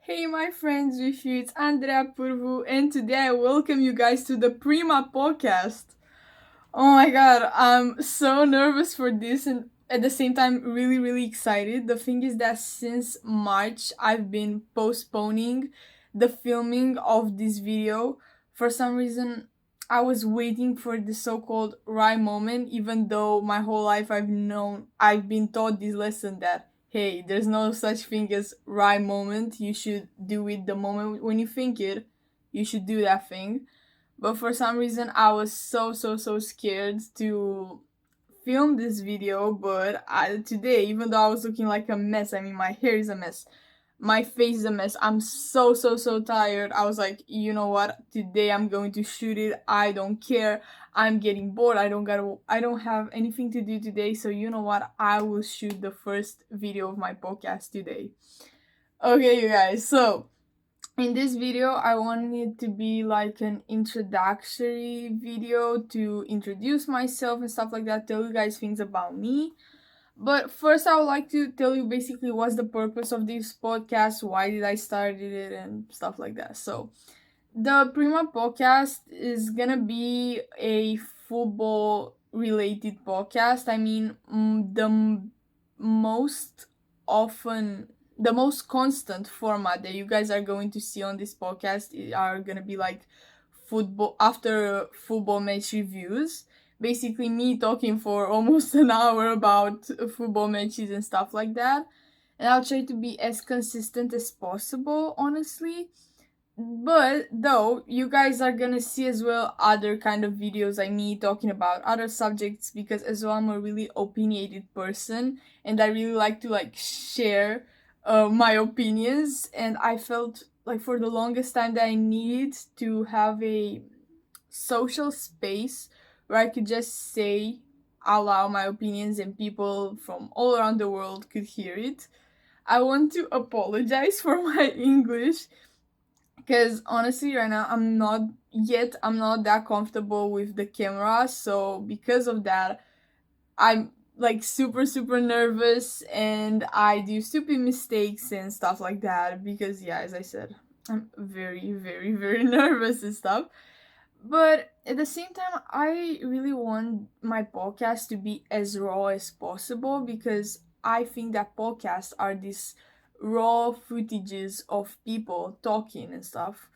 Hey my friends, with you it's Andrea and today I welcome you guys to the Prima podcast. Oh my god, I'm so nervous for this and at the same time really excited. The thing is that since March I've been postponing the filming of this video. For some reason I was waiting for the so-called right moment, even though my whole life I've been taught this lesson that hey, there's no such thing as right moment. You should do it the moment when you think it. You should do that thing. But for some reason, I was so scared to film this video. But today, even though I was looking like a mess, I mean, my hair is a mess, my face is a mess. I'm so tired. I was like, you know what? Today I'm going to shoot it. I don't care. I'm getting bored. I don't have anything to do today. So you know what? I will shoot the first video of my podcast today. Okay, you guys. So in this video, I wanted it to be like an introductory video to introduce myself and stuff like that, tell you guys things about me. But first, I would like to tell you basically what's the purpose of this podcast, why did I started it, and stuff like that. So, the Prima podcast is gonna be a football related podcast. I mean, most often, the most constant format that you guys are going to see on this podcast are gonna be like football match reviews, basically me talking for almost an hour about football matches and stuff like that. And I'll try to be as consistent as possible, honestly. But though you guys are gonna see as well other kind of videos like me talking about other subjects, because as well I'm a really opinionated person and I really like to like share my opinions, and I felt like for the longest time that I needed to have a social space where I could just say out loud my opinions and people from all around the world could hear it. I want to apologize for my English because honestly right now I'm not that comfortable with the camera, so because of that I'm like super nervous and I do stupid mistakes and stuff like that because yeah, as I said, I'm very nervous and stuff. But at the same time, I really want my podcast to be as raw as possible because I think that podcasts are these raw footages of people talking and stuff.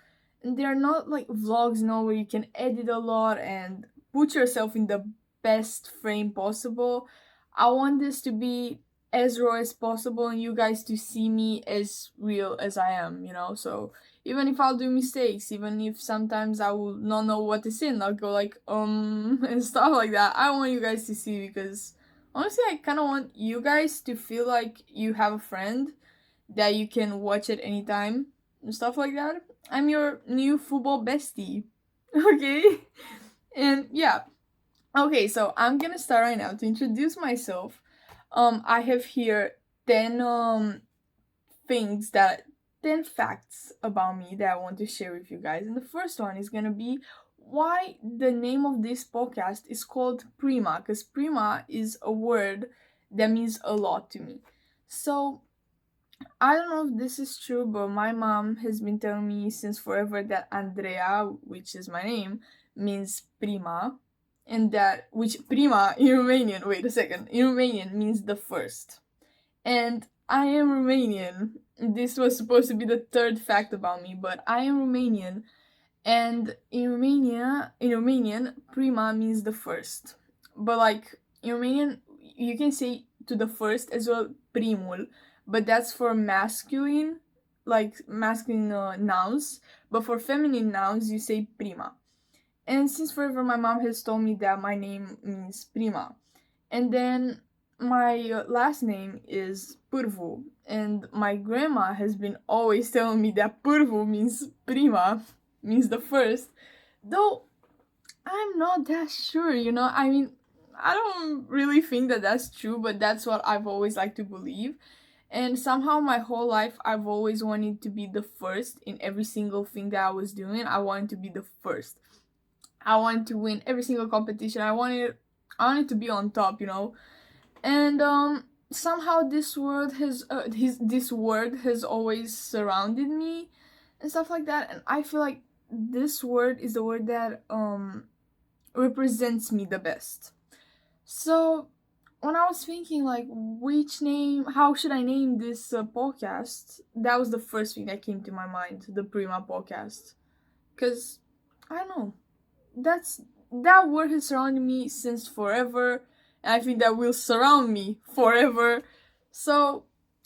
And they're not like vlogs, where you can edit a lot and put yourself in the best frame possible. I want this to be as raw as possible and you guys to see me as real as I am. So even if I'll do mistakes, even if sometimes I will not know what to say and I'll go like and stuff like that, I want you guys to see because honestly I kind of want you guys to feel like you have a friend that you can watch at any time and stuff like that. I'm your new football bestie. Okay. And yeah, okay, so I'm gonna start right now to introduce myself. I have here 10 things that 10 facts about me that I want to share with you guys. And the first one is gonna be why the name of this podcast is called Prima, because Prima is a word that means a lot to me. So I don't know if this is true, but my mom has been telling me since forever that Andrea, which is my name, means prima, and that which prima in Romanian, wait a second, in Romanian means the first. And I am Romanian. This was supposed to be the third fact about me, but I am Romanian, and in Romanian, prima means the first. But like in Romanian, you can say to the first as well, primul, but that's for masculine, like masculine nouns. But for feminine nouns, you say prima. And since forever, my mom has told me that my name means prima. And then my last name is Purvu, and my grandma has been always telling me that Purvu means prima, means the first. Though I'm not that sure. I mean, I don't really think that that's true, but that's what I've always liked to believe. And somehow my whole life I've always wanted to be the first in every single thing that I was doing. I wanted to be the first. I wanted to win every single competition. I wanted to be on top. And somehow this word has always surrounded me and stuff like that, and I feel like this word is the word that represents me the best. So when I was thinking like which name, how should I name this podcast, that was the first thing that came to my mind, the Prima podcast. Because I don't know, that's that word has surrounded me since forever, and I think that will surround me forever. So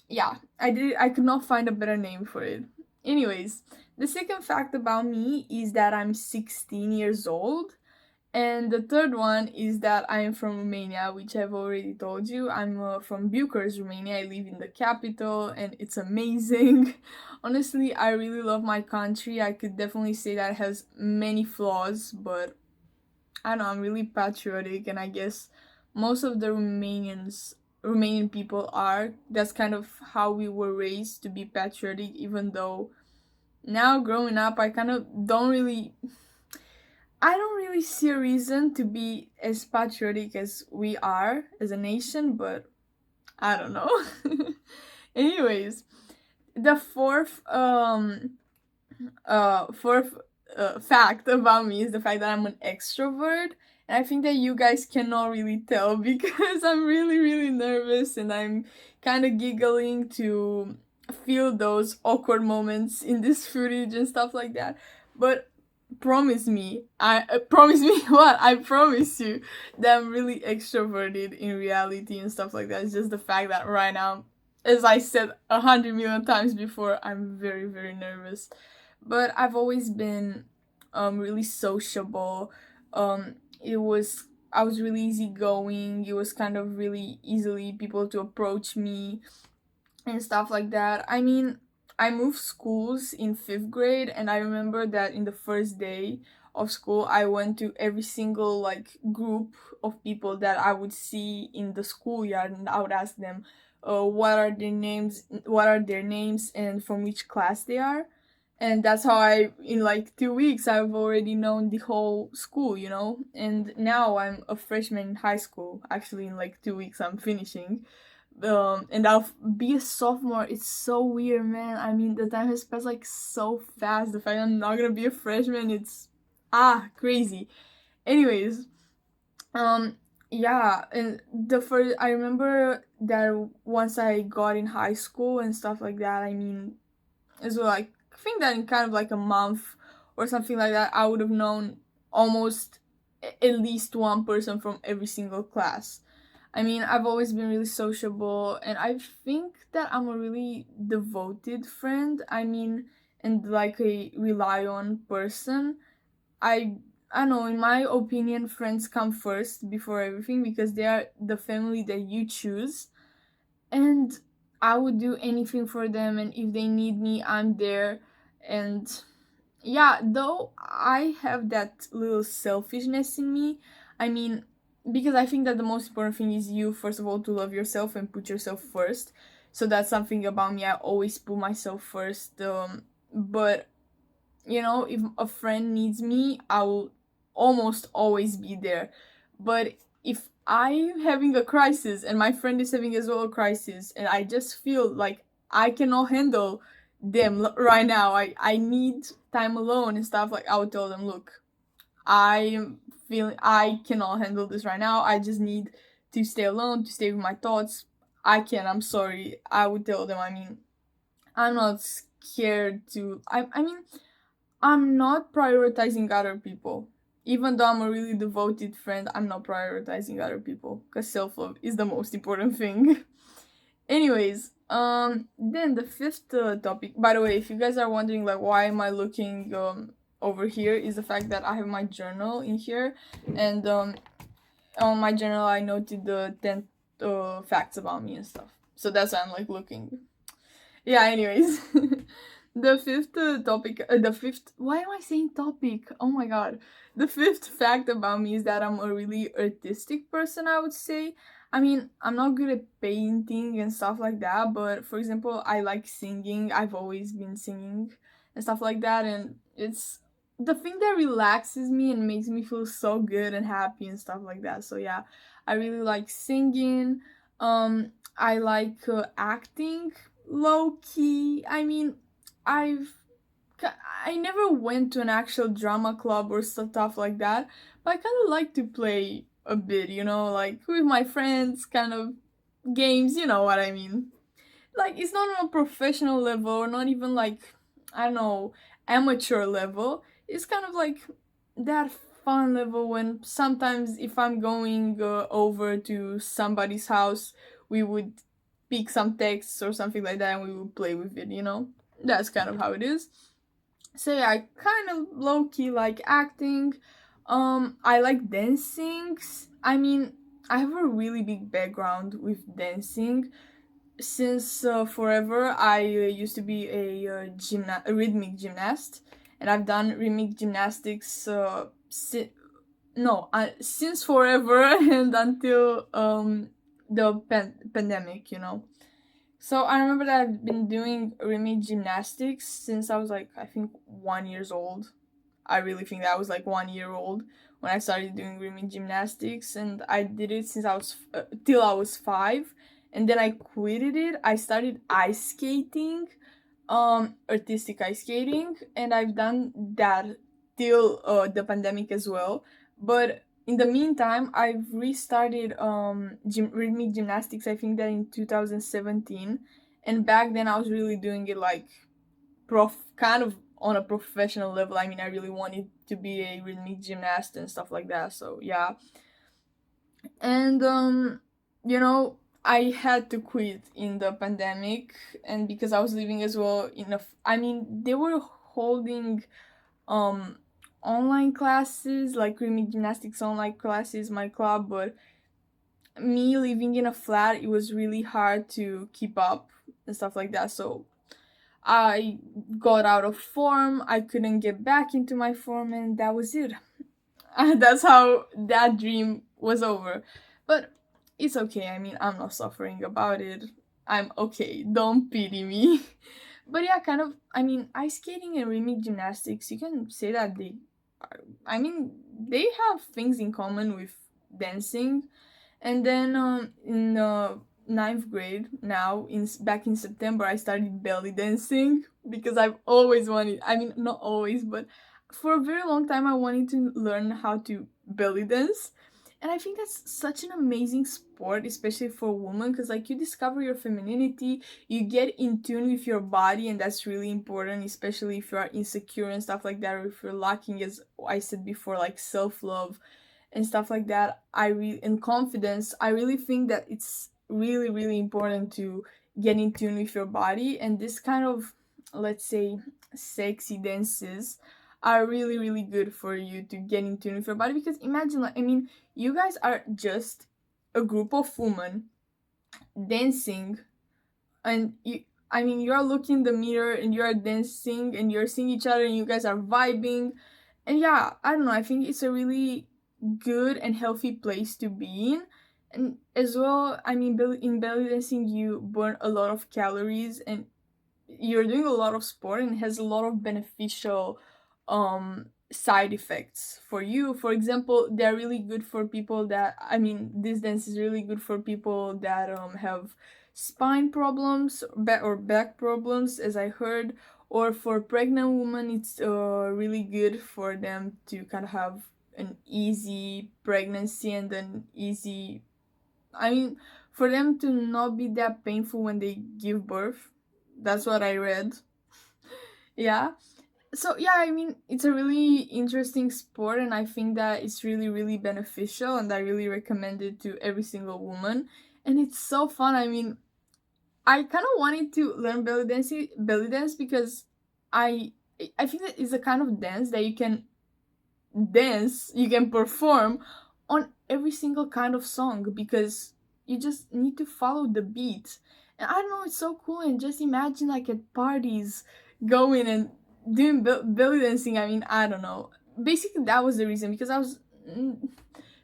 yeah, I could not find a better name for it. Anyways, the second fact about me is that I'm 16 years old, and the third one is that I am from Romania, which I've already told you. I'm from Bucharest, Romania. I live in the capital, and it's amazing. Honestly, I really love my country. I could definitely say that it has many flaws, but I don't know, I'm really patriotic, and I guess most of the Romanian people are. That's kind of how we were raised, to be patriotic, even though now growing up, I don't really see a reason to be as patriotic as we are as a nation, but I don't know. Anyways, the fourth fact about me is the fact that I'm an extrovert. And I think that you guys cannot really tell because I'm really, really nervous and I'm kind of giggling to feel those awkward moments in this footage and stuff like that. But promise me what? I promise you that I'm really extroverted in reality and stuff like that. It's just the fact that right now, as I said 100 million times before, I'm very, very nervous. But I've always been really sociable. It was I was really easygoing. It was kind of really easily people to approach me and stuff like that. I mean, I moved schools in fifth grade, and I remember that in the first day of school, I went to every single like group of people that I would see in the schoolyard, and I would ask them, what are their names, and from which class they are. And that's how in like 2 weeks, I've already known the whole school, you know? And now I'm a freshman in high school. Actually, in like 2 weeks, I'm finishing, and I'll be a sophomore. It's so weird, man. I mean, the time has passed like so fast. The fact that I'm not gonna be a freshman, it's crazy. Anyways, um yeah, and the first I remember that once I got in high school and stuff like that, I mean, as well, like, I think that in kind of like a month or something like that, I would have known almost at least one person from every single class. I mean, I've always been really sociable, and I think that I'm a really devoted friend. I mean, and like a rely on person. I I don't know, in my opinion, friends come first before everything because they are the family that you choose. And I would do anything for them, and if they need me, I'm there. And yeah, though I have that little selfishness in me. I mean, because I think that the most important thing is you, first of all, to love yourself and put yourself first. So that's something about me. I always put myself first. But you know, if a friend needs me, I will almost always be there. But if I'm having a crisis and my friend is having as well a crisis, and I just feel like I cannot handle them right now, I need time alone and stuff, like, I would tell them, look, I'm feeling I cannot handle this right now. I just need to stay alone, to stay with my thoughts. I'm sorry. I would tell them, I mean, I'm not scared to I mean, I'm not prioritizing other people. Even though I'm a really devoted friend, I'm not prioritizing other people because self love is the most important thing. Anyways, then the fifth topic. By the way, if you guys are wondering like why am I looking over here, is the fact that I have my journal in here, and on my journal I noted the 10 facts about me and stuff. So that's why I'm like looking. Yeah, anyways. The fifth topic, the fifth, why am I saying topic? Oh my god. The fifth fact about me is that I'm a really artistic person, I would say. I mean, I'm not good at painting and stuff like that, but for example, I like singing. I've always been singing and stuff like that, and it's the thing that relaxes me and makes me feel so good and happy and stuff like that. So yeah, I really like singing. I like acting low key. I mean, I've I never went to an actual drama club or stuff like that, but I kind of like to play a bit, like with my friends, kind of games, you know what I mean. Like, it's not on a professional level, or not even like, I don't know, amateur level. It's kind of like that fun level when sometimes if I'm going over to somebody's house, we would pick some texts or something like that and we would play with it. That's kind of how it is. So yeah, I kind of low key like acting. I like dancing. I mean, I have a really big background with dancing. Since forever, I used to be a rhythmic gymnast, and I've done rhythmic gymnastics since forever and until the pandemic. So I remember that I've been doing rhythmic gymnastics since I was like, I think, 1 years old. I really think that I was like 1 year old when I started doing rhythmic gymnastics, and I did it since I was till I was 5, and then I quitted it. I started ice skating, artistic ice skating, and I've done that till the pandemic as well. But in the meantime, I've restarted rhythmic gymnastics. I think that in 2017, and back then I was really doing it like kind of on a professional level. I mean, I really wanted to be a rhythmic gymnast and stuff like that. So yeah, and you know, I had to quit in the pandemic, and because I was living as well I mean, they were holding um online classes, like rhythmic gymnastics online classes, my club, but me living in a flat, it was really hard to keep up and stuff like that. So I got out of form, I couldn't get back into my form, and that was it. That's how that dream was over. But it's okay. I mean, I'm not suffering about it. I'm okay. Don't pity me. But yeah, kind of. I mean, ice skating and rhythmic gymnastics, you can say that I mean, they have things in common with dancing. And then in ninth grade, now in back in September, I started belly dancing because I've always wanted. I mean, not always, but for a very long time, I wanted to learn how to belly dance. And I think that's such an amazing sport, especially for women, because like you discover your femininity, you get in tune with your body, and that's really important, especially if you are insecure and stuff like that, or if you're lacking, as I said before, like self-love and stuff like that. And confidence, I really think that it's really, really important to get in tune with your body, and this kind of, let's say, sexy dances are really, really good for you to get in tune with your body. Because imagine, like, I mean, you guys are just a group of women dancing, and I mean, you're looking in the mirror and you're dancing and you're seeing each other and you guys are vibing. And yeah, I don't know, I think it's a really good and healthy place to be in. And as well, I mean, in belly dancing, you burn a lot of calories and you're doing a lot of sport, and it has a lot of beneficial side effects for you. For example, they're really good for people that, I mean, this dance is really good for people that have spine problems or back problems, as I heard. Or for pregnant women, it's really good for them to kind of have an easy pregnancy and an easy, I mean, for them to not be that painful when they give birth. That's what I read. Yeah. So yeah, I mean, it's a really interesting sport, and I think that it's really, really beneficial, and I really recommend it to every single woman. And it's so fun. I mean, I kind of wanted to learn belly dance because I I think that it's a kind of dance that you can perform on every single kind of song, because you just need to follow the beat. And I don't know, it's so cool. And just imagine, like, at parties, going and doing belly dancing. I mean, I don't know, basically that was the reason, because I was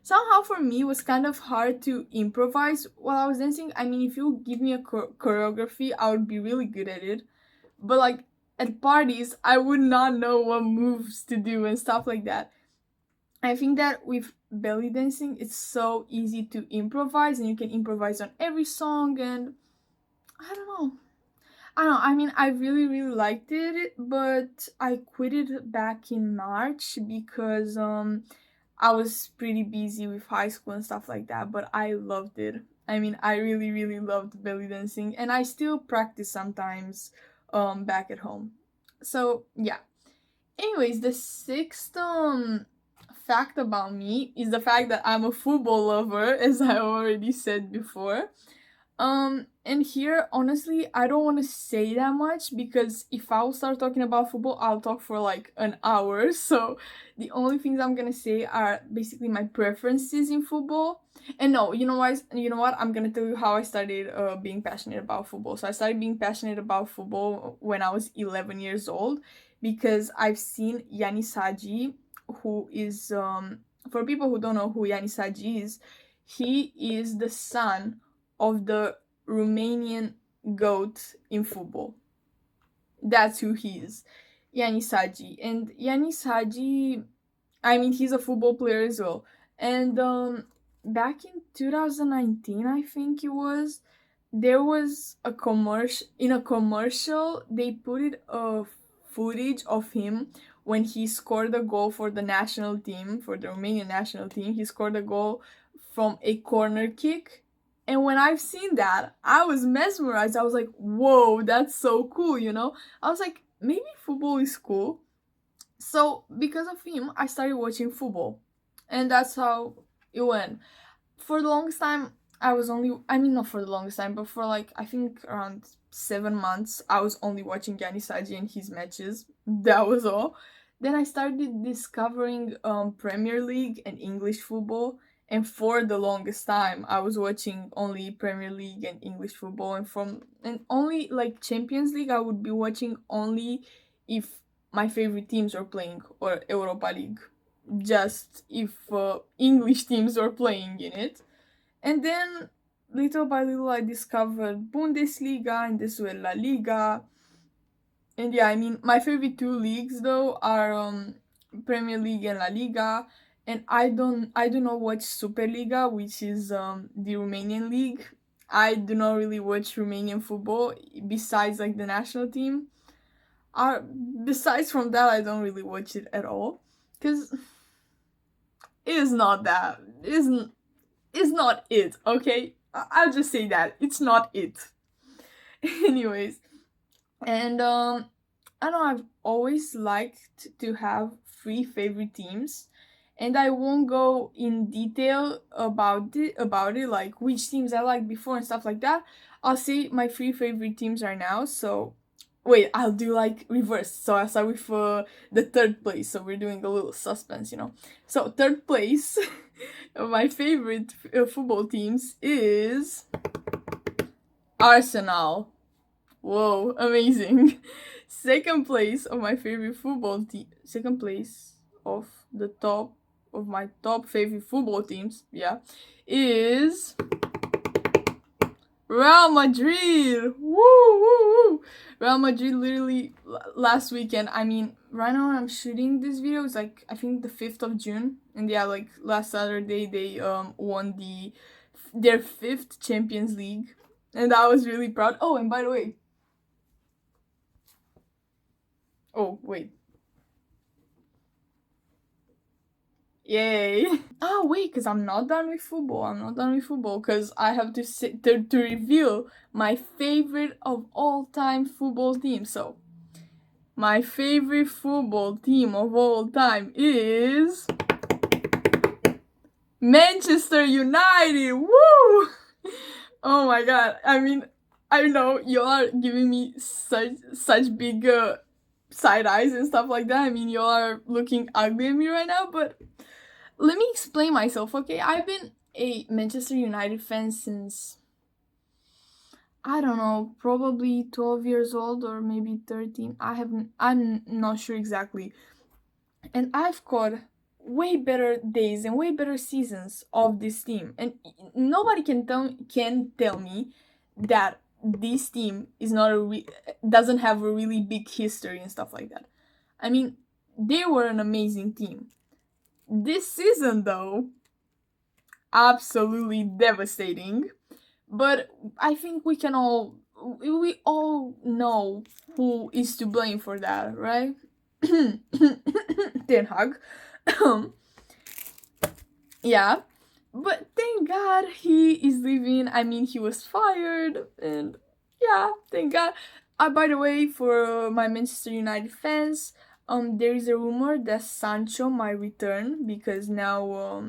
somehow, for me, it was kind of hard to improvise while I was dancing. I mean, if you give me a choreography, I would be really good at it, but like at parties, I would not know what moves to do and stuff like that. I think that with belly dancing, it's so easy to improvise, and you can improvise on every song. And I don't know. I mean, I really, really liked it, but I quit it back in March because I was pretty busy with high school and stuff like that. But I loved it. I mean, I really, really loved belly dancing, and I still practice sometimes back at home. So yeah. Anyways, the sixth fact about me is the fact that I'm a football lover, as I already said before. And here, honestly, I don't want to say that much because if I'll start talking about football, I'll talk for like an hour. So the only things I'm gonna say are basically my preferences in football. And no, you know what? I'm gonna tell you how I started being passionate about football. So I started being passionate about football when I was 11 years old because I've seen Yanis Hadji, who is for people who don't know who Yanis Hadji is, he is the son of the Romanian goat in football. That's who he is, Yanis Hadji. And Yanis Hadji, I mean, he's a football player as well. And back in 2019, I think it was, there was a commercial. In a commercial, they put it a footage of him when he scored a goal for the national team, for the Romanian national team. He scored a goal from a corner kick. And when I've seen that, I was mesmerized. I was like, whoa, that's so cool, you know? I was like, maybe football is cool. So because of him, I started watching football. And that's how it went. For the longest time, I mean, not for the longest time, but for like, I think around 7 months, I was only watching Yanis Hadji and his matches. That was all. Then I started discovering Premier League and English football. And for the longest time, I was watching only Premier League and English football. And only like Champions League, I would be watching only if my favorite teams are playing, or Europa League, just if English teams are playing in it. And then little by little I discovered Bundesliga and as well La Liga. And yeah, I mean, my favorite two leagues though are Premier League and La Liga. And I do not watch Superliga, which is the Romanian league. I do not really watch Romanian football besides like the national team. Besides from that, I don't really watch it at all because it is not that. It's not it, okay? I'll just say that. It's not it. Anyways, and I don't know, I've always liked to have three favorite teams. And I won't go in detail about it, like which teams I liked before and stuff like that. I'll say my three favorite teams are now. So wait, I'll do like reverse. So I'll start with the third place. So we're doing a little suspense, you know. So third place of my favorite football teams is Arsenal. Whoa, amazing. Second place of my favorite football team. Second place of the top of my top favorite football teams, yeah, is Real Madrid. Woo, woo, woo. Real Madrid literally last weekend. I mean, right now when I'm shooting this video, it's like I think the 5th of June, and yeah, like last Saturday they won their 5th Champions League, and I was really proud. Oh, and by the way, oh wait, yay. Oh wait, because I'm not done with football. I'm not done with football because I have to to reveal my favorite of all time football team. So my favorite football team of all time is Manchester United. Woo! Oh my god. I mean, I know you are giving me such big side eyes and stuff like that. I mean, you are looking ugly at me right now, but let me explain myself, okay? I've been a Manchester United fan since, I don't know, probably 12 years old or maybe 13. I'm not sure exactly. And I've caught way better days and way better seasons of this team. And nobody can tell me that this team is not doesn't have a really big history and stuff like that. I mean, they were an amazing team. This season, though, absolutely devastating. But I think we all know who is to blame for that, right? Den Hag. Yeah. But thank God he is leaving. I mean, he was fired, and yeah, thank God. By the way, for my Manchester United fans, there is a rumor that Sancho might return because now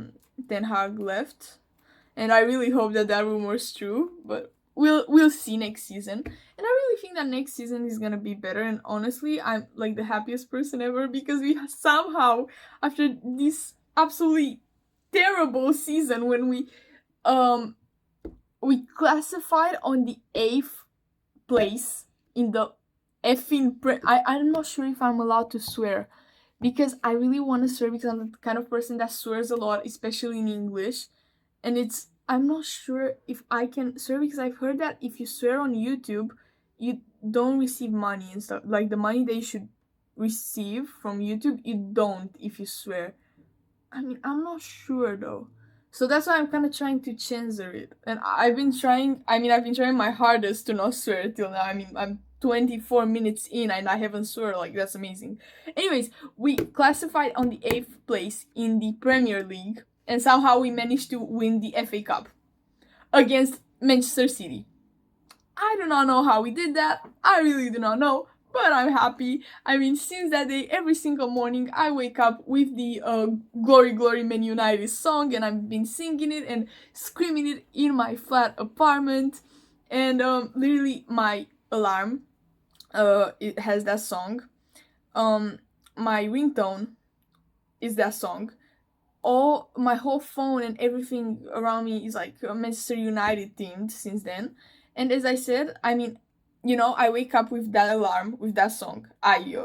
Ten Hag left, and I really hope that that rumor is true. But we'll see next season, and I really think that next season is gonna be better. And honestly, I'm like the happiest person ever because we somehow, after this absolutely terrible season when um we classified on the 8th place in the I'm not sure if I'm allowed to swear because I really want to swear because I'm the kind of person that swears a lot, especially in English. And I'm not sure if I can swear because I've heard that if you swear on YouTube, you don't receive money and stuff. Like the money they should receive from YouTube, you don't if you swear. I mean, I'm not sure though. So that's why I'm kind of trying to censor it. And I've been trying, I've been trying my hardest to not swear till now. I mean, I'm 24 minutes in and I haven't swear, like, that's amazing. Anyways, we classified on the 8th place in the Premier League and somehow we managed to win the FA Cup against Manchester City. I do not know how we did that. I really do not know, but I'm happy. I mean, since that day, every single morning, I wake up with the Glory Glory Man United song, and I've been singing it and screaming it in my flat apartment. And literally, my alarm, it has that song. My ringtone is that song. All my whole phone and everything around me is like Manchester United themed since then. And as I said, I mean, I wake up with that alarm, with that song. I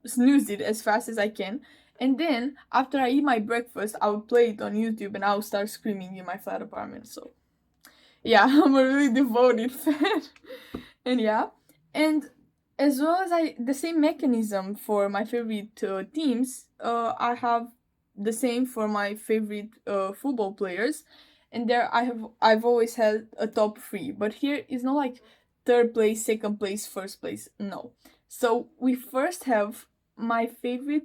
snooze it as fast as I can. And then after I eat my breakfast, I will play it on YouTube and I will start screaming in my flat apartment. So yeah, I'm a really devoted fan. And yeah, and as well as the same mechanism for my favorite teams, I have the same for my favorite football players, and there I've always had a top three, but here is not like third place, second place, first place. No, so we first have my favorite.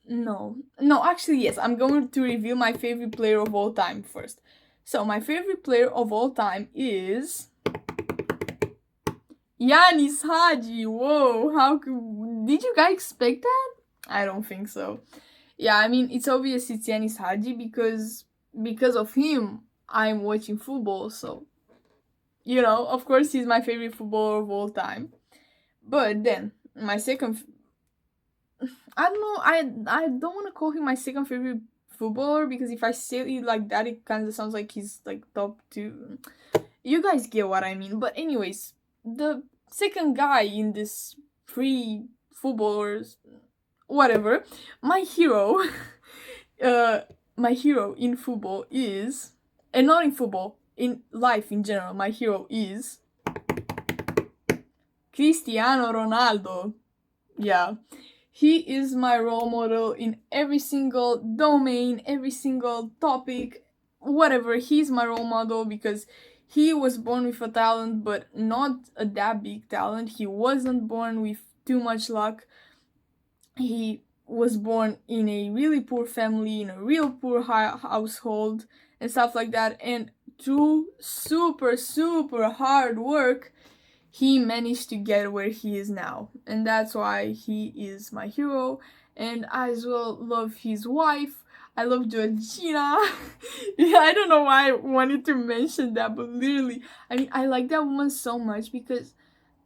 No, actually yes, I'm going to reveal my favorite player of all time first. So my favorite player of all time is Yanis Hadji. Whoa, did you guys expect that? I don't think so. Yeah, I mean it's obvious it's Yanis Hadji because of him I'm watching football. So of course he's my favorite footballer of all time. But then my second, I don't know. I don't want to call him my second favorite footballer because if I say it like that, it kind of sounds like he's like top two. You guys get what I mean. But anyways, the second guy in this three footballers, whatever, my hero, my hero in football is, and not in football, in life in general, my hero is Cristiano Ronaldo. Yeah. He is my role model in every single domain, every single topic, whatever. He's my role model because he was born with a talent, but not a that big talent. He wasn't born with too much luck. He was born in a really poor family, in a real poor household, and stuff like that. And through super, super hard work, he managed to get where he is now. And that's why he is my hero. And I as well love his wife. I love Georgina. Yeah, I don't know why I wanted to mention that, but literally, I mean, I like that woman so much because,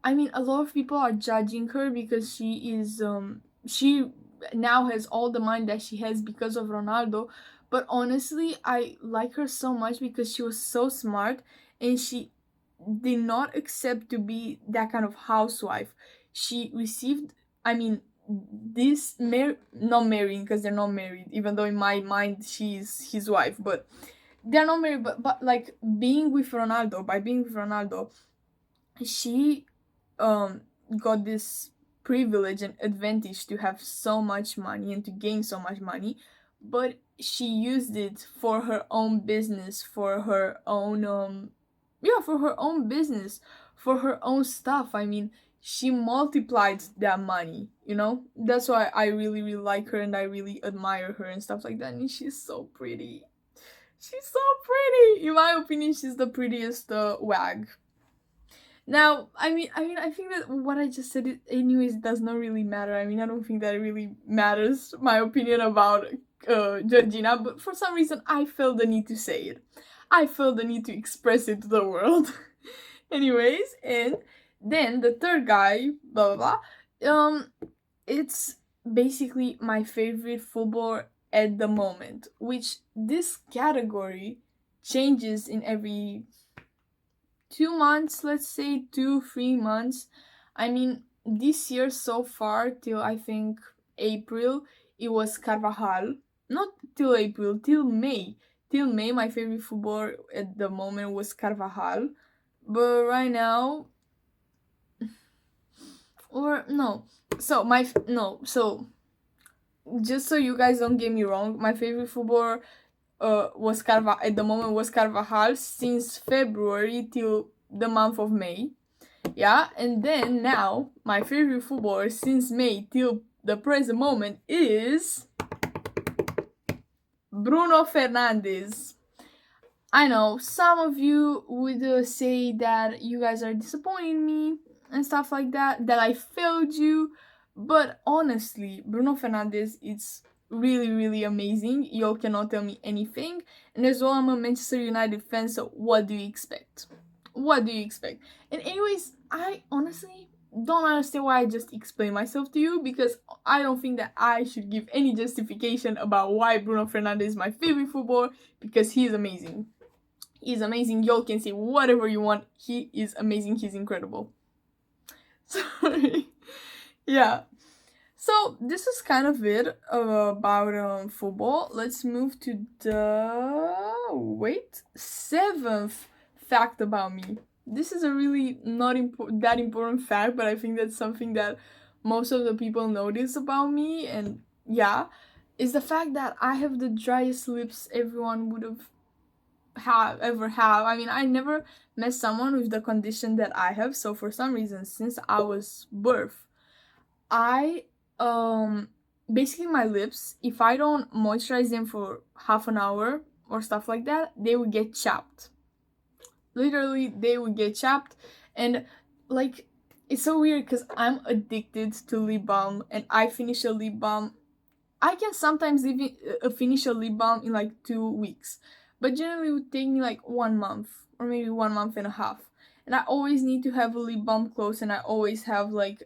I mean, a lot of people are judging her because she now has all the money that she has because of Ronaldo. But honestly, I like her so much because she was so smart and she did not accept to be that kind of housewife. She received, I mean, this not marrying because they're not married, even though in my mind she's his wife, but they're not married. But like being with Ronaldo, by being with Ronaldo, she got this privilege and advantage to have so much money and to gain so much money, but she used it for her own business, for her own for her own business, for her own stuff. I mean, she multiplied that money, you know? That's why I really, really like her and I really admire her and stuff like that. And she's so pretty. She's so pretty. In my opinion, she's the prettiest wag. Now, I think that what I just said, anyways, does not really matter. I mean, I don't think that it really matters, my opinion about Georgina, but for some reason, I felt the need to say it. I felt the need to express it to the world. Anyways, and then the third guy, blah blah blah, it's basically my favorite footballer at the moment, which this category changes in every 2 months, let's say 2-3 months. I mean, this year so far till I think April, it was Carvajal. Not till April, till May. Till May, my favorite footballer at the moment was Carvajal. But right now, or no. So my no. So just so you guys don't get me wrong, my favorite footballer was Carvajal at the moment was Carvajal since February till the month of May. Yeah, and then now my favorite footballer since May till the present moment is Bruno Fernandes. I know some of you would say that you guys are disappointing me and stuff like that, that I failed you, but honestly, Bruno Fernandes is really, really amazing. Y'all cannot tell me anything. And as well, I'm a Manchester United fan, so what do you expect? What do you expect? And anyways, I honestly don't understand why I just explained myself to you, because I don't think that I should give any justification about why Bruno Fernandes is my favorite footballer, because he is amazing. He's amazing. Y'all can say whatever you want. He is amazing. He's incredible. Sorry. Yeah. So this is kind of it about football. Let's move to the seventh fact about me. This is a really not that important fact, but I think that's something that most of the people notice about me, and yeah, is the fact that I have the driest lips everyone would ever have. I mean, I never met someone with the condition that I have, so for some reason, since I was birth, I basically my lips, if I don't moisturize them for half an hour or stuff like that, they would get chapped. Literally, they would get chapped, and like, it's so weird because I'm addicted to lip balm, and I finish a lip balm. I can sometimes even finish a lip balm in like 2 weeks, but generally it would take me like 1 month or maybe 1 month and a half. And I always need to have a lip balm close, and I always have like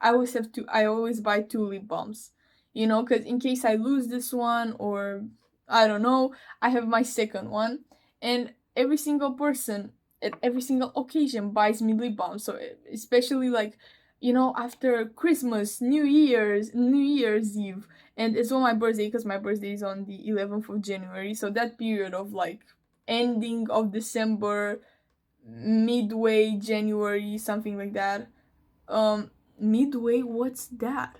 I always buy 2 lip balms, you know, because in case I lose this one or I don't know, I have my second one. And every single person at every single occasion buys me lip balm. So especially like, you know, after Christmas, New Year's Eve, and it's on my birthday because my birthday is on the 11th of January. So that period of like ending of December, midway January, something like that. Midway, what's that?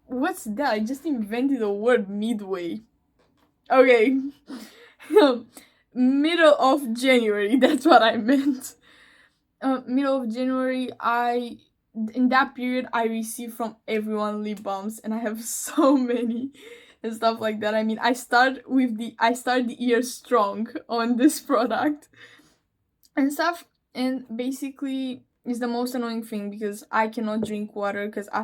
What's that? I just invented the word midway. Okay. Middle of January, that's what I meant. Middle of January, in that period I receive from everyone lip balms, and I have so many and stuff like that. I mean, I start the year strong on this product and stuff, and basically it's the most annoying thing because I cannot drink water, because I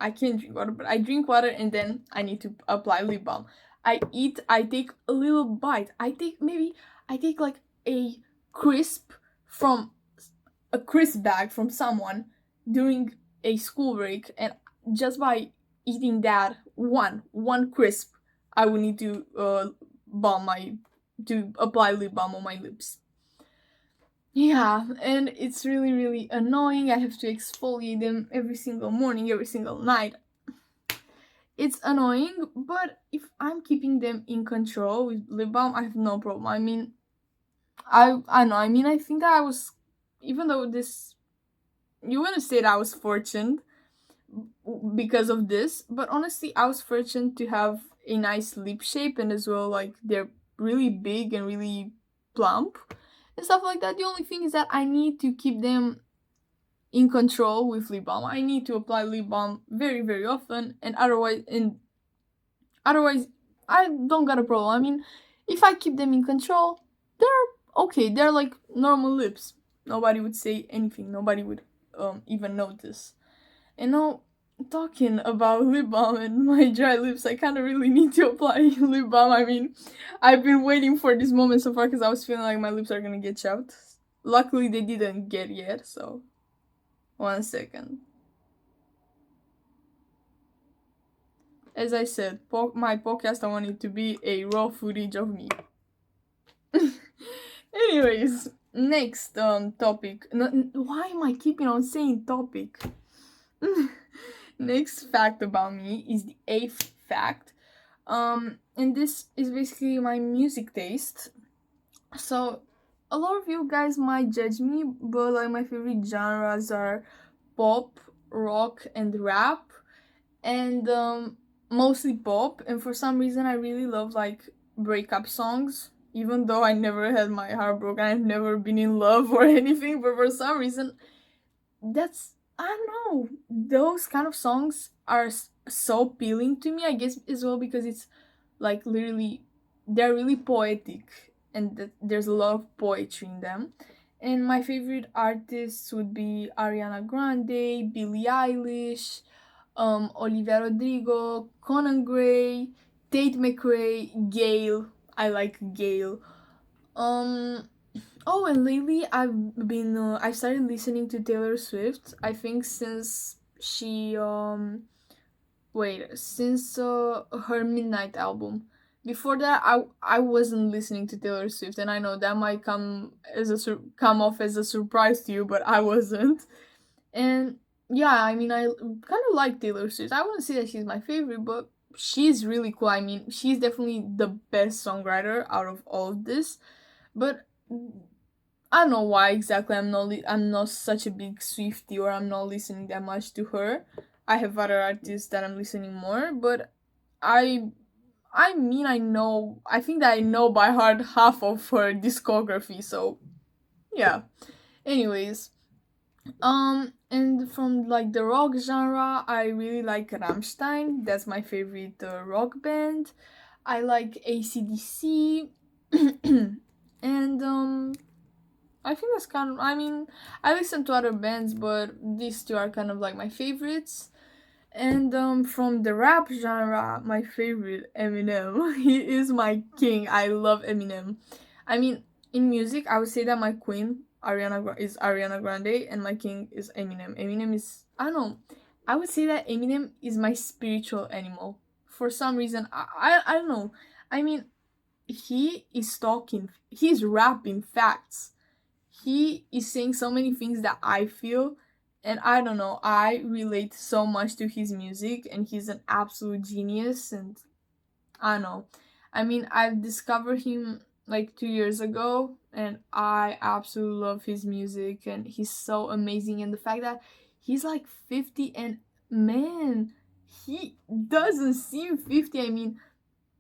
can drink water, but I drink water and then I need to apply lip balm. I take a little bite. I take like a crisp from a crisp bag from someone during a school break, and just by eating that one crisp, I would need to apply lip balm on my lips. Yeah, and it's really, really annoying. I have to exfoliate them every single morning, every single night. It's annoying, but if I'm keeping them in control with lip balm, I have no problem. I mean, I know. I mean, I think that I was, even though this, you wouldn't say that I was fortunate, because of this. But honestly, I was fortunate to have a nice lip shape, and as well, like, they're really big and really plump and stuff like that. The only thing is that I need to keep them in control with lip balm. I need to apply lip balm very, very often, and otherwise I don't got a problem. I mean, if I keep them in control, they're okay. They're like normal lips. Nobody would say anything. Nobody would even notice. And now, talking about lip balm and my dry lips, I kind of really need to apply lip balm. I mean, I've been waiting for this moment so far because I was feeling like my lips are gonna get chapped. Luckily, they didn't get yet, so 1 second. As I said, my podcast, I want it to be a raw footage of me. Anyways, next topic. Why am I keeping on saying topic? Next fact about me is the 8th fact. And this is basically my music taste. So, a lot of you guys might judge me, but like my favorite genres are pop, rock, and rap, and mostly pop. And for some reason, I really love like breakup songs. Even though I never had my heart broken, I've never been in love or anything, but for some reason, that's, I don't know, those kind of songs are so appealing to me. I guess as well because it's like literally, they're really poetic, and there's a lot of poetry in them. And my favorite artists would be Ariana Grande, Billie Eilish, Olivia Rodrigo, Conan Gray, Tate McRae, Gail. I like Gail. Um, Oh, and lately I started listening to Taylor Swift. I think since her Midnight album. Before that, I wasn't listening to Taylor Swift, and I know that might come off as a surprise to you, but I wasn't. And yeah, I mean, I kind of like Taylor Swift. I wouldn't say that she's my favorite, but she's really cool. I mean, she's definitely the best songwriter out of all of this. But I don't know why exactly I'm not such a big Swiftie, or I'm not listening that much to her. I have other artists that I'm listening more, but I I mean, I think that I know by heart half of her discography, so yeah. Anyways, and from like the rock genre, I really like Rammstein. That's my favorite rock band. I like AC/DC. And I think that's kind of, I mean, I listen to other bands, but these two are kind of like my favorites. And from the rap genre, my favorite, Eminem. He is my king. I love Eminem. I mean, in music, I would say that my queen is Ariana Grande, and my king is Eminem. Eminem is, I don't know. I would say that Eminem is my spiritual animal. For some reason, I don't know. I mean, he's rapping facts. He is saying so many things that I feel, and I don't know, I relate so much to his music, and he's an absolute genius. And I don't know, I mean, I've discovered him like 2 years ago, and I absolutely love his music, and he's so amazing. And the fact that he's like 50, and man, he doesn't seem 50. I mean,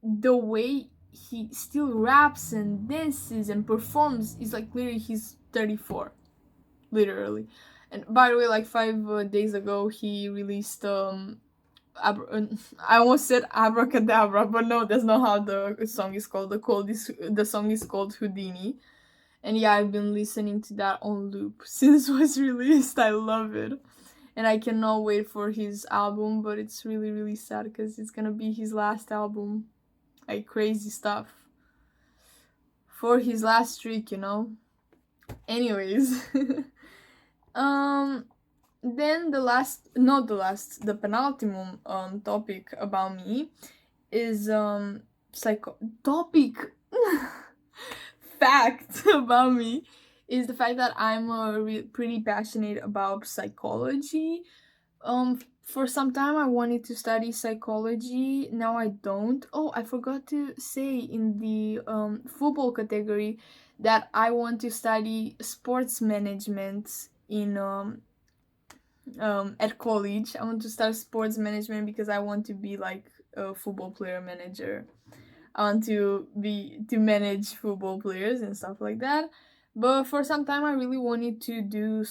the way he still raps and dances and performs is like literally he's 34, literally. And by the way, like 5 days ago, he released I almost said Abracadabra, but no, that's not how the song is called. The song is called Houdini. And yeah, I've been listening to that on loop since it was released. I love it. And I cannot wait for his album, but it's really, really sad because it's gonna be his last album. Like crazy stuff. For his last streak, you know? Anyways. Then the penultimate topic about me is fact about me is the fact that I'm pretty passionate about psychology. For some time I wanted to study psychology. Now I don't. Oh, I forgot to say in the football category that I want to study sports management in at college. I want to start sports management because I want to be like a football player manager. I want to manage football players and stuff like that. But for some time, I really wanted to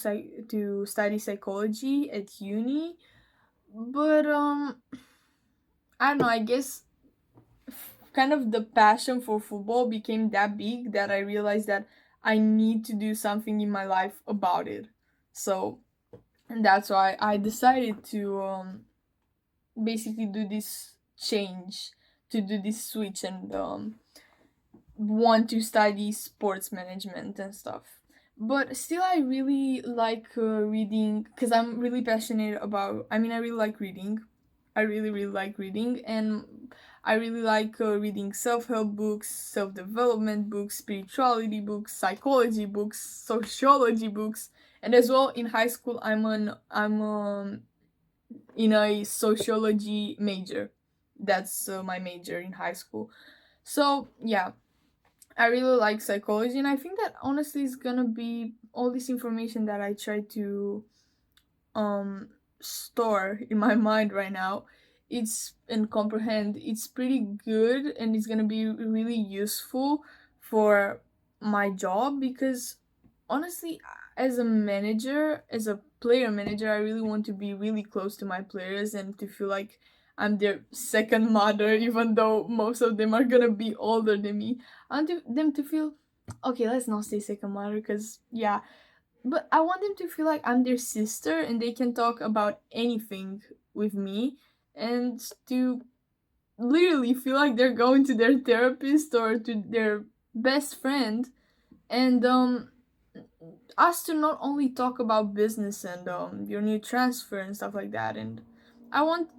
to study psychology at uni. But I don't know. I guess kind of the passion for football became that big that I realized that I need to do something in my life about it. So, and that's why I decided to basically do this change, to do this switch, and want to study sports management and stuff. But still, I really like reading because I'm really passionate about. I mean, I really like reading. I really, really like reading, and I really like reading self-help books, self-development books, spirituality books, psychology books, sociology books, and as well in high school, I'm in a sociology major. That's my major in high school. So yeah, I really like psychology, and I think that honestly is gonna be all this information that I try to um store in my mind right now. It's and comprehend. It's pretty good, and it's gonna be really useful for my job because honestly, as a manager, as a player manager, I really want to be really close to my players and to feel like I'm their second mother, even though most of them are gonna be older than me. I want them to feel okay. Let's not say second mother, because yeah, but I want them to feel like I'm their sister and they can talk about anything with me, and to literally feel like they're going to their therapist or to their best friend, and us to not only talk about business and your new transfer and stuff like that. And I want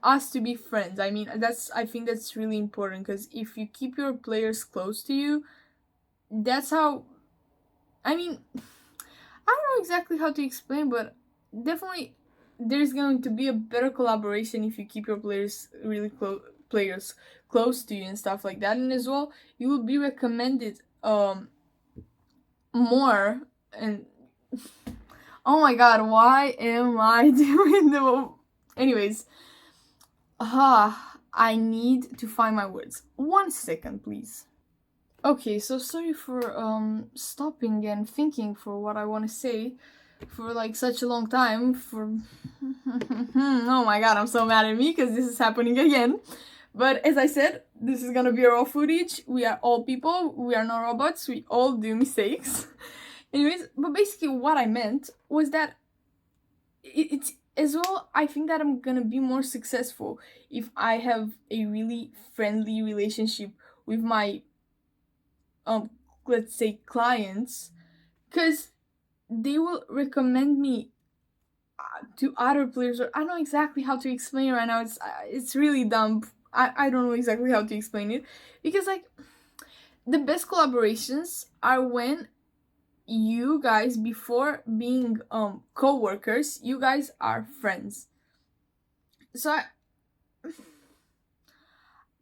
us to be friends. I mean, I think that's really important, because if you keep your players close to you, that's how, I mean, I don't know exactly how to explain, but definitely there's going to be a better collaboration if you keep your players close to you and stuff like that. And as well, you will be recommended more. And oh my god, why am I doing the anyways, I need to find my words. 1 second, please. Okay, so sorry for stopping and thinking for what I want to say for like such a long time for oh my god, I'm so mad at me because this is happening again. But as I said, this is gonna be raw footage. We are all people, we are not robots, we all do mistakes. Anyways, but basically what I meant was that it's as well, I think that I'm gonna be more successful if I have a really friendly relationship with my um let's say clients, because they will recommend me to other players. Or I don't know exactly how to explain it right now. It's really dumb. I don't know exactly how to explain it, because like the best collaborations are when you guys, before being co-workers, you guys are friends. So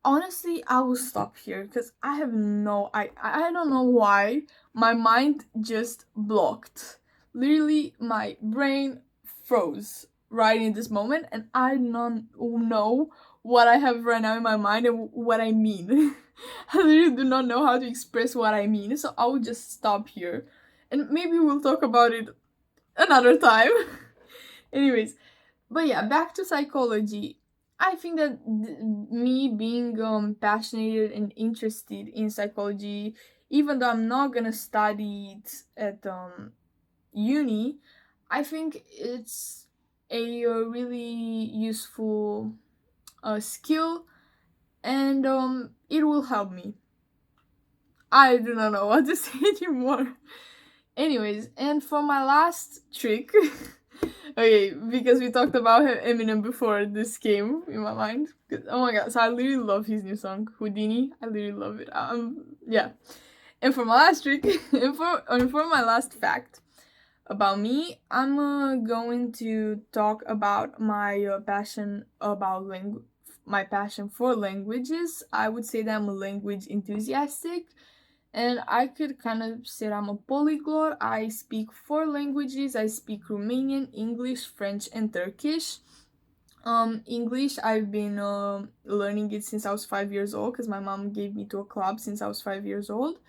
honestly, I will stop here because I have no I don't know why my mind just blocked. Literally, my brain froze right in this moment, and I don't know what I have right now in my mind and what I mean. I literally do not know how to express what I mean, so I will just stop here, and maybe we'll talk about it another time. Anyways, but yeah, back to psychology. I think that me being passionate and interested in psychology, even though I'm not gonna study it at uni, I think it's a really useful skill, and it will help me. I do not know what to say anymore. Anyways, and for my last trick, okay, because we talked about Eminem before this came in my mind. Oh my god, so I literally love his new song, Houdini. I literally love it. Yeah. And for my last trick, and for my last fact about me, I'm going to talk about my passion about my passion for languages. I would say that I'm a language enthusiastic, And I could kind of say I'm a polyglot. I speak 4 languages. I speak Romanian, English, French, and Turkish. English, I've been learning it since I was 5 years old because my mom gave me to a club since I was 5 years old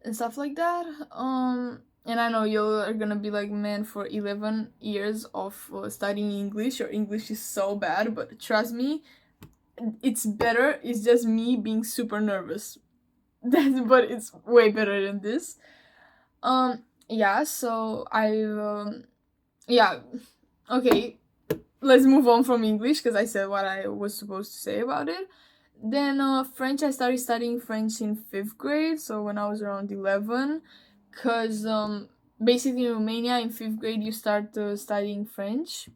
and stuff like that. And I know you are gonna be like, man, for 11 years of studying English, your English is so bad, but trust me, it's better. It's just me being super nervous. But it's way better than this. Yeah, so yeah, okay, let's move on from English because I said what I was supposed to say about it. Then French, I started studying French in 5th grade, so when I was around 11, because basically in Romania in 5th grade you start studying French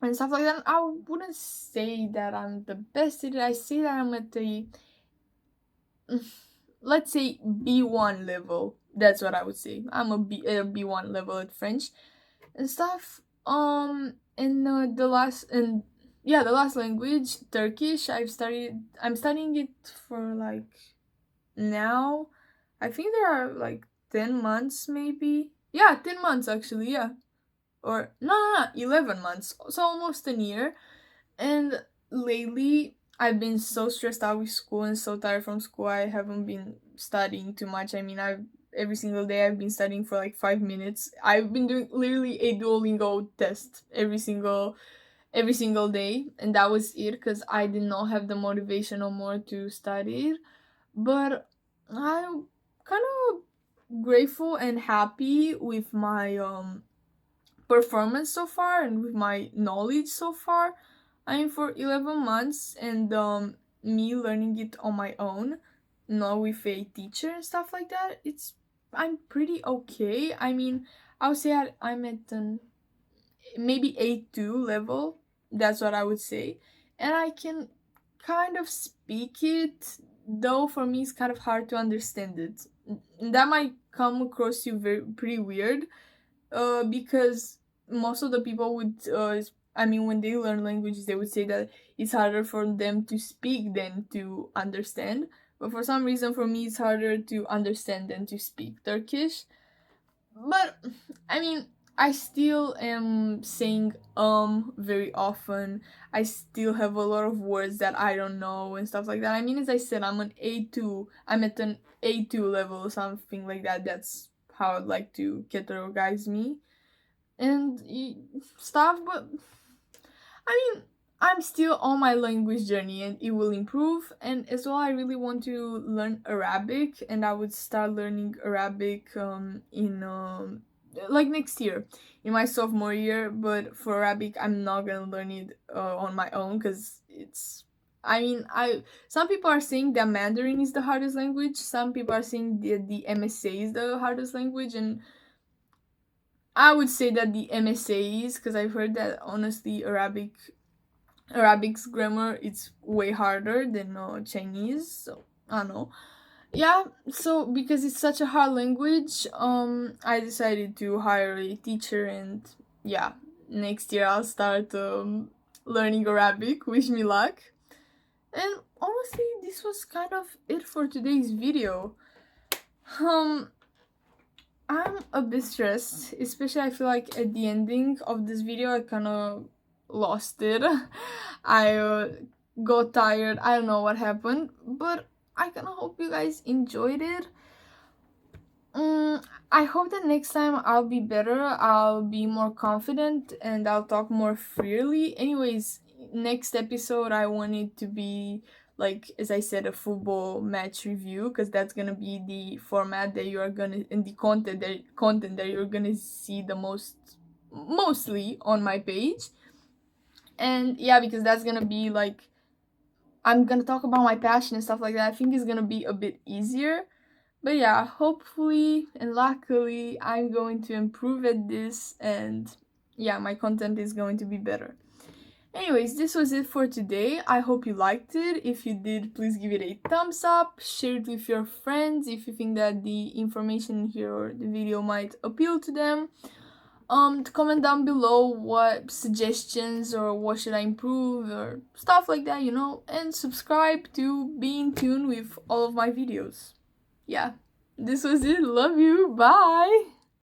and stuff like that. I wouldn't say that I'm the best at it. I say that I'm at the, let's say, B1 level. That's what I would say. I'm a B1 level at French and stuff. And the last language, Turkish, I'm studying it for like now. I think there are like 10 months maybe. Yeah, 10 months actually, yeah. Or no, 11 months. So almost a year. And lately I've been so stressed out with school and so tired from school. I haven't been studying too much. I mean, I've every single day I've been studying for like 5 minutes. I've been doing literally a Duolingo test every single day, and that was it because I did not have the motivation no more to study it. But I'm kind of grateful and happy with my performance so far and with my knowledge so far. I mean, for 11 months and me learning it on my own, not with a teacher and stuff like that, I'm pretty okay. I mean, I would say I'm at an maybe A2 level. That's what I would say. And I can kind of speak it, though for me it's kind of hard to understand it. That might come across you pretty weird, because most of the people would, I mean, when they learn languages, they would say that it's harder for them to speak than to understand. But for some reason, for me, it's harder to understand than to speak Turkish. But I mean, I still am saying very often. I still have a lot of words that I don't know and stuff like that. I mean, as I said, I'm at an A2 level or something like that. That's how I'd like to categorize me and stuff. But I mean, I'm still on my language journey and it will improve. And as well, I really want to learn Arabic, and I would start learning Arabic in like next year, in my sophomore year. But for Arabic, I'm not gonna learn it on my own because it's. I mean, some people are saying that Mandarin is the hardest language. Some people are saying the MSA is the hardest language, and I would say that the MSA is, because I've heard that honestly Arabic's grammar it's way harder than Chinese. So I don't know. Yeah, so because it's such a hard language, I decided to hire a teacher, and yeah, next year I'll start learning Arabic. Wish me luck. And honestly, this was kind of it for today's video. Um, I'm a bit stressed, especially I feel like at the ending of this video I kind of lost it. I got tired. I don't know what happened, but I kind of hope you guys enjoyed it. I hope that next time I'll be better. I'll be more confident and I'll talk more freely. Anyways, next episode I want it to be, like as I said, a football match review, because that's gonna be the format that you are gonna, and the content that you're gonna see the mostly on my page. And yeah, because that's gonna be like, I'm gonna talk about my passion and stuff like that. I think it's gonna be a bit easier. But yeah, hopefully and luckily I'm going to improve at this, and yeah, my content is going to be better. Anyways, this was it for today. I hope you liked it. If you did, please give it a thumbs up, share it with your friends if you think that the information here or the video might appeal to them. Comment down below what suggestions or what should I improve or stuff like that, and subscribe to be in tune with all of my videos. Yeah. This was it. Love you. Bye.